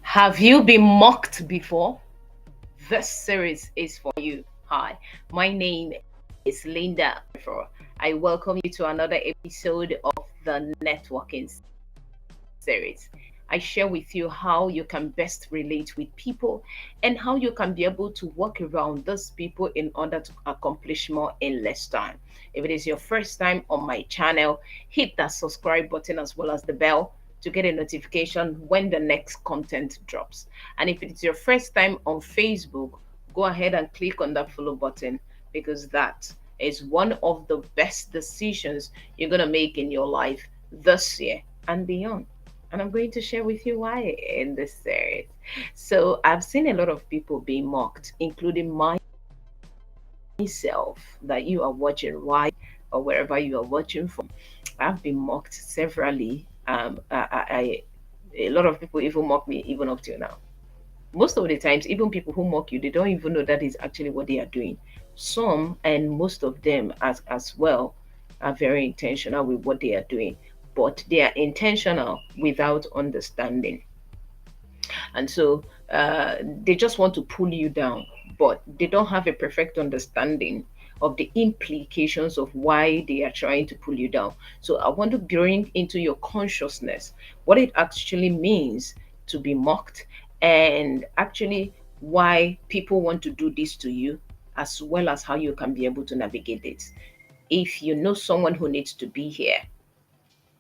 Have you been mocked before? This series is for you. Hi, my name is Linda. I welcome you to another episode of the networking series. I share with you how you can best relate with people and how you can be able to work around those people in order to accomplish more in less time. If it is your first time on my channel, hit that subscribe button as well as the bell to get a notification when the next content drops. And if it's your first time on Facebook, go ahead and click on that follow button because that is one of the best decisions you're going to make in your life this year and beyond. And I'm going to share with you why in this series. So, I've seen a lot of people being mocked, including myself, that you are watching right or wherever you are watching from. I've been mocked severally. A lot of people even mock me even up till now. Most of the times, even people who mock you, they don't even know that is actually what they are doing. Some and most of them as well are very intentional with what they are doing, but they are intentional without understanding. And so they just want to pull you down, but they don't have a perfect understanding of the implications of why they are trying to pull you down. So I want to bring into your consciousness what it actually means to be mocked, and actually why people want to do this to you, as well as how you can be able to navigate it. If you know someone who needs to be here,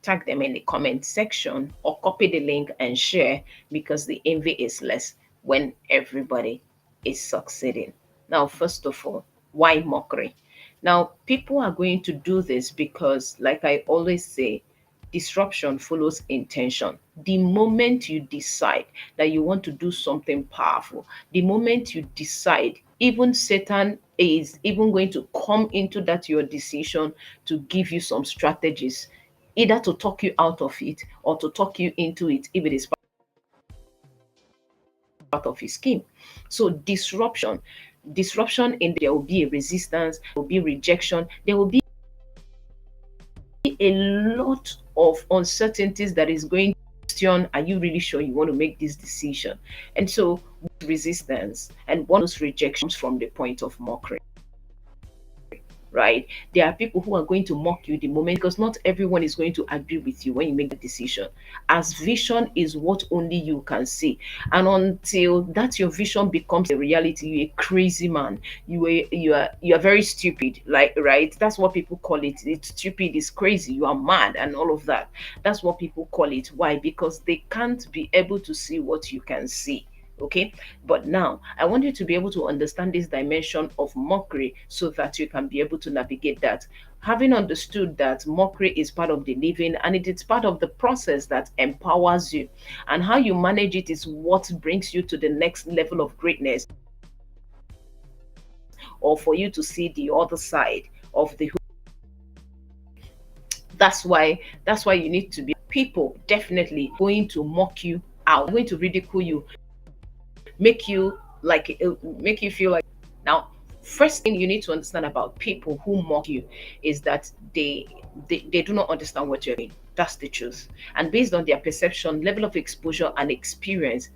tag them in the comment section or copy the link and share, because the envy is less when everybody is succeeding. Now, first of all, why mockery? Now, people are going to do this because, like I always say, disruption follows intention. The moment you decide that you want to do something powerful, the moment you decide, even Satan is even going to come into that your decision to give you some strategies, either to talk you out of it or to talk you into it if it is part of his scheme. So disruption in there will be a resistance, there will be rejection, there will be a lot of uncertainties that is going to question, are you really sure you want to make this decision? And so resistance and one of those rejections from the point of mockery, right? There are people who are going to mock you the moment, because not everyone is going to agree with you when you make the decision. As vision is what only you can see. And until that your vision becomes a reality, you're a crazy man. You are very stupid. Like, right? That's what people call it. It's stupid, it's crazy, you are mad, and all of that. That's what people call it. Why? Because they can't be able to see what you can see. Okay, but now I want you to be able to understand this dimension of mockery so that you can be able to navigate that. Having understood that mockery is part of the living and it is part of the process that empowers you, and how you manage it is what brings you to the next level of greatness, or for you to see the other side of the. That's why you need to be. People definitely going to mock you out, going to ridicule you, make you feel like. Now, first thing you need to understand about people who mock you is that they do not understand what you're doing. That's the truth. And based on their perception, level of exposure and experience,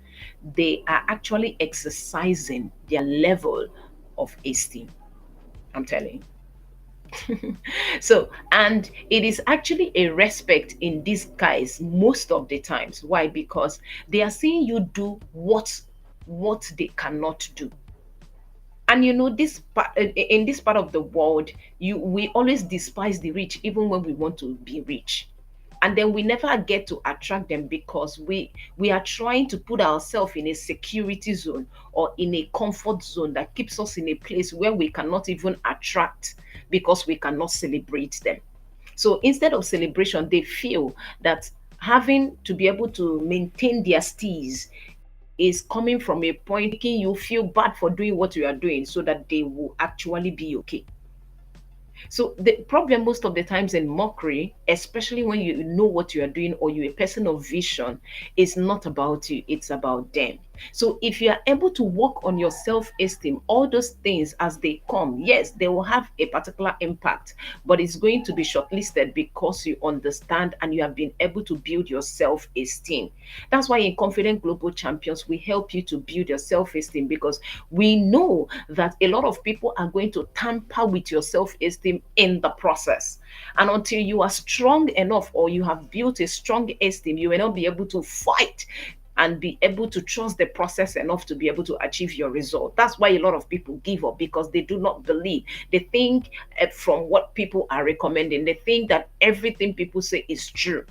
they are actually exercising their level of esteem. I'm telling you. So, and it is actually a respect in disguise most of the times. Why? Because they are seeing you do what they cannot do. And this part, in this part of the world, you we always despise the rich even when we want to be rich, and then we never get to attract them because we are trying to put ourselves in a security zone or in a comfort zone that keeps us in a place where we cannot even attract, because we cannot celebrate them. So instead of celebration, they feel that having to be able to maintain their steez is coming from a point making you feel bad for doing what you are doing so that they will actually be okay. So the problem most of the times in mockery especially when you know what you are doing or you're a person of vision, it's not about you, it's about them. So if you are able to work on your self-esteem, all those things as they come, yes, they will have a particular impact, but it's going to be shortlisted because you understand and you have been able to build your self-esteem. That's why in Confident Global Champions, we help you to build your self-esteem, because we know that a lot of people are going to tamper with your self-esteem in the process. And until you are strong enough or you have built a strong esteem, you will not be able to fight and be able to trust the process enough to be able to achieve your result. That's why a lot of people give up, because they do not believe. They think from what people are recommending, they think that everything people say is true,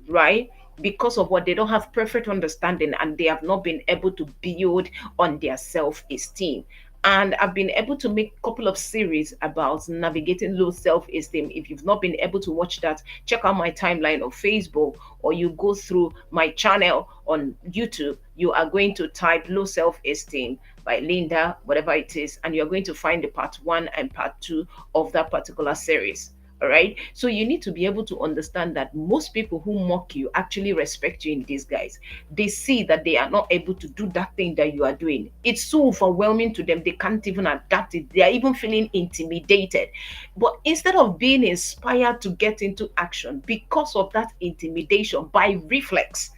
right? Because of what, they don't have perfect understanding and they have not been able to build on their self-esteem. And I've been able to make a couple of series about navigating low self-esteem. If you've not been able to watch that, check out my timeline on Facebook, or you go through my channel on YouTube. You are going to type low self-esteem by Linda, whatever it is, and you're going to find the part one and part two of that particular series. All right. So you need to be able to understand that most people who mock you actually respect you in disguise. They see that they are not able to do that thing that you are doing. It's so overwhelming to them, they can't even adapt it. They are even feeling intimidated. But instead of being inspired to get into action because of that intimidation by reflex,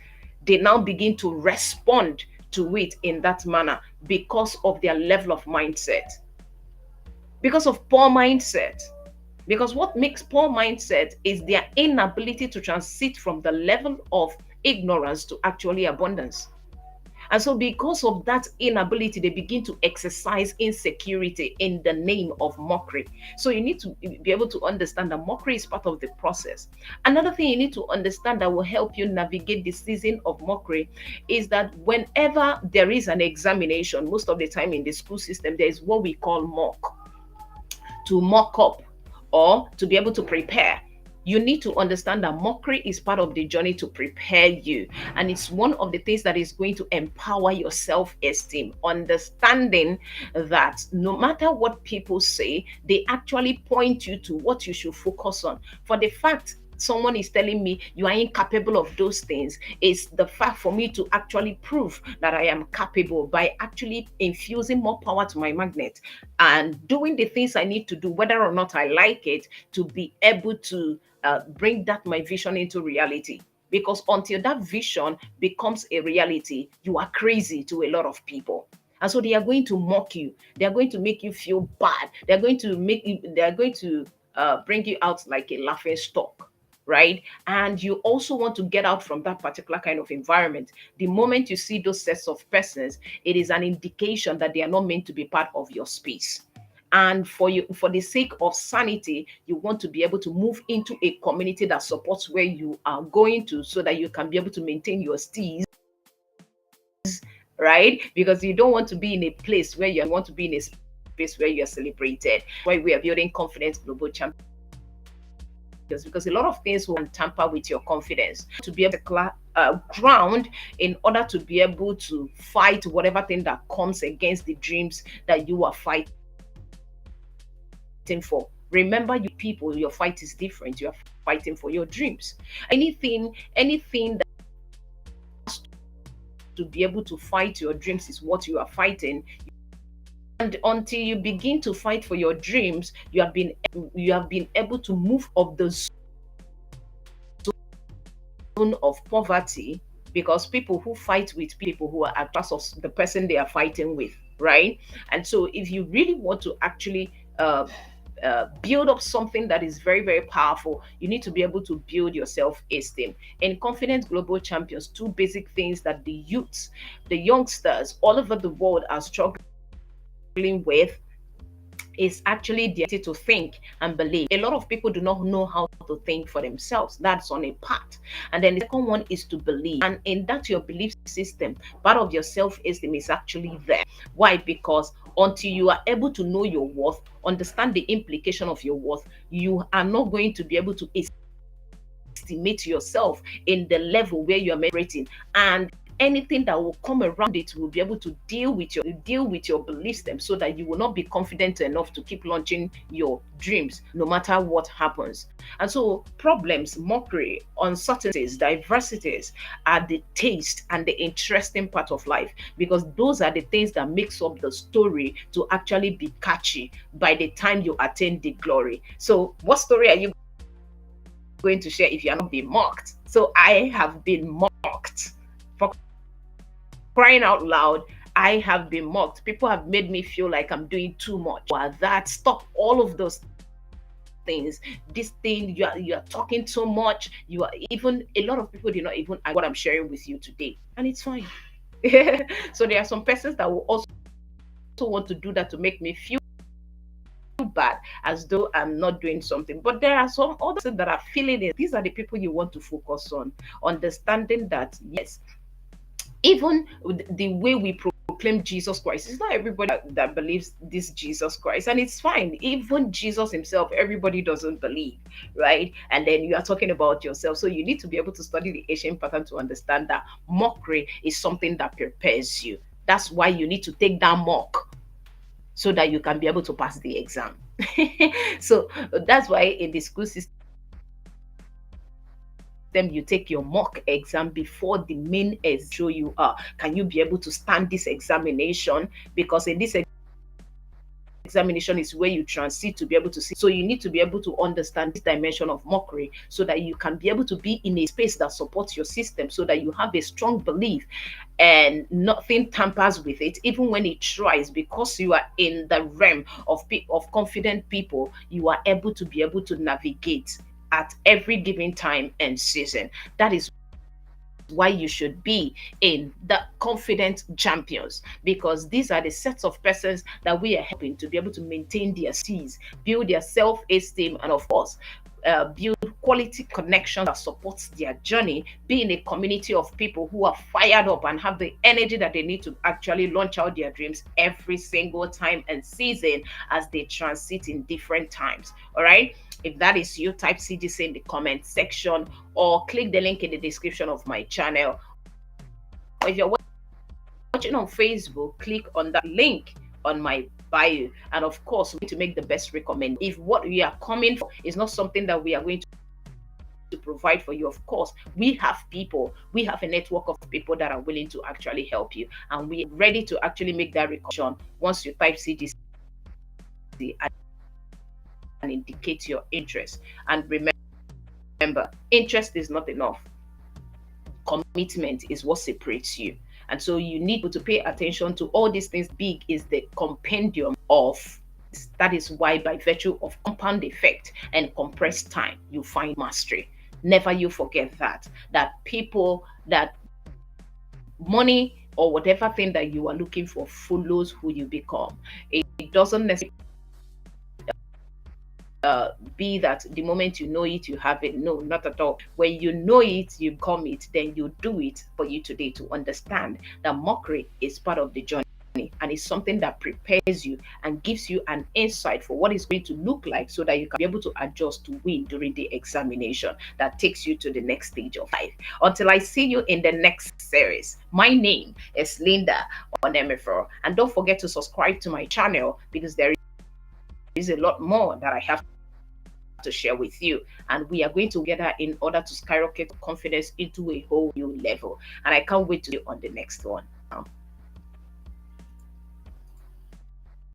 they now begin to respond to it in that manner because of their level of mindset, because of poor mindset. Because what makes poor mindset is their inability to transit from the level of ignorance to actually abundance. And so, because of that inability, they begin to exercise insecurity in the name of mockery. So, you need to be able to understand that mockery is part of the process. Another thing you need to understand that will help you navigate the season of mockery is that whenever there is an examination, most of the time in the school system, there is what we call mock, to mock up or to be able to prepare. You need to understand that mockery is part of the journey to prepare you. And it's one of the things that is going to empower your self esteem. Understanding that no matter what people say, they actually point you to what you should focus on. For the fact someone is telling me you are incapable of those things, is the fact for me to actually prove that I am capable by actually infusing more power to my magnet and doing the things I need to do, whether or not I like it, to be able to bring that my vision into reality. Because until that vision becomes a reality, you are crazy to a lot of people. And so they are going to mock you. They are going to make you feel bad. They are going to make you, they are going to bring you out like a laughing stock, right? And you also want to get out from that particular kind of environment. The moment you see those sets of persons, it is an indication that they are not meant to be part of your space. And for you, for the sake of sanity, you want to be able to move into a community that supports where you are going to, so that you can be able to maintain your steez, right? Because you don't want to be in a place where you want to be in a space where you are celebrated. Why we are building confidence global champions, because a lot of things will tamper with your confidence. To be able to ground in order to be able to fight whatever thing that comes against the dreams that you are fighting for. Remember, you people, your fight is different. You are fighting for your dreams. Anything that to be able to fight your dreams is what you are fighting. And until you begin to fight for your dreams, you have been able to move up the zone of poverty, because people who fight with people who are at class of the person they are fighting with, right? And so if you really want to actually build up something that is very, very powerful, you need to be able to build your self-esteem. In Confident Global Champions, two basic things that the youths, the youngsters all over the world are struggling with is actually the ability to think and believe. A lot of people do not know how to think for themselves. That's on a part. And then the second one is to believe. And in that, your belief system, part of your self-esteem is actually there. Why? Because until you are able to know your worth, understand the implication of your worth, you are not going to be able to estimate yourself in the level where you're rating. And anything that will come around it will be able to deal with your belief system, so that you will not be confident enough to keep launching your dreams no matter what happens. And so problems, mockery, uncertainties, diversities are the taste and the interesting part of life, because those are the things that makes up the story to actually be catchy by the time you attain the glory. So what story are you going to share if you are not being mocked? So I have been mocked. For crying out loud, I have been mocked. People have made me feel like I'm doing too much. Or that, stop all of those things. This thing, you are talking too much. You are, even a lot of people did not even what I'm sharing with you today. And it's fine. So there are some persons that will also want to do that to make me feel bad, as though I'm not doing something. But there are some others that are feeling it. These are the people you want to focus on, understanding that yes, even the way we proclaim Jesus Christ, it's not everybody that believes this Jesus Christ, and it's fine. Even Jesus himself, everybody doesn't believe, right? And then you are talking about yourself, so you need to be able to study the ancient pattern to understand that mockery is something that prepares you. That's why you need to take that mock, so that you can be able to pass the exam. So that's why in the school system, you take your mock exam before the main exam. Show you can you be able to stand this examination, because in this examination is where you transit to be able to see. So you need to be able to understand this dimension of mockery, so that you can be able to be in a space that supports your system, so that you have a strong belief and nothing tampers with it, even when it tries. Because you are in the realm of confident people, you are able to navigate at every given time and season. That is why you should be in the confident champions, because these are the sets of persons that we are helping to be able to maintain their C's, build their self-esteem, and of course build quality connection that supports their journey, be in a community of people who are fired up and have the energy that they need to actually launch out their dreams every single time and season, as they transit in different times. All right, if that is you, type CGC in the comment section, or click the link in the description of my channel. Or if you're watching on Facebook, click on that link on my bio. And of course, we need to make the best recommend. If what we are coming for is not something that we are going to provide for you, of course, we have a network of people that are willing to actually help you. And we are ready to actually make that recommendation once you type CGC and indicate your interest. And remember, interest is not enough. Commitment is what separates you. And so you need to pay attention to all these things. Big is the compendium of that. Is why, by virtue of compound effect and compressed time, you find mastery. Never you forget that people, that money or whatever thing that you are looking for follows who you become. It doesn't necessarily be that the moment you know it, you have it. No, not at all. When you know it, you become it, then you do it. For you today to understand that mockery is part of the journey, and it's something that prepares you and gives you an insight for what it's going to look like, so that you can be able to adjust to win during the examination that takes you to the next stage of life. Until I see you in the next series, my name is Linda Onemefro, and don't forget to subscribe to my channel, because there is a lot more that I have to share with you, and we are going together in order to skyrocket confidence into a whole new level. And I can't wait to be on the next one.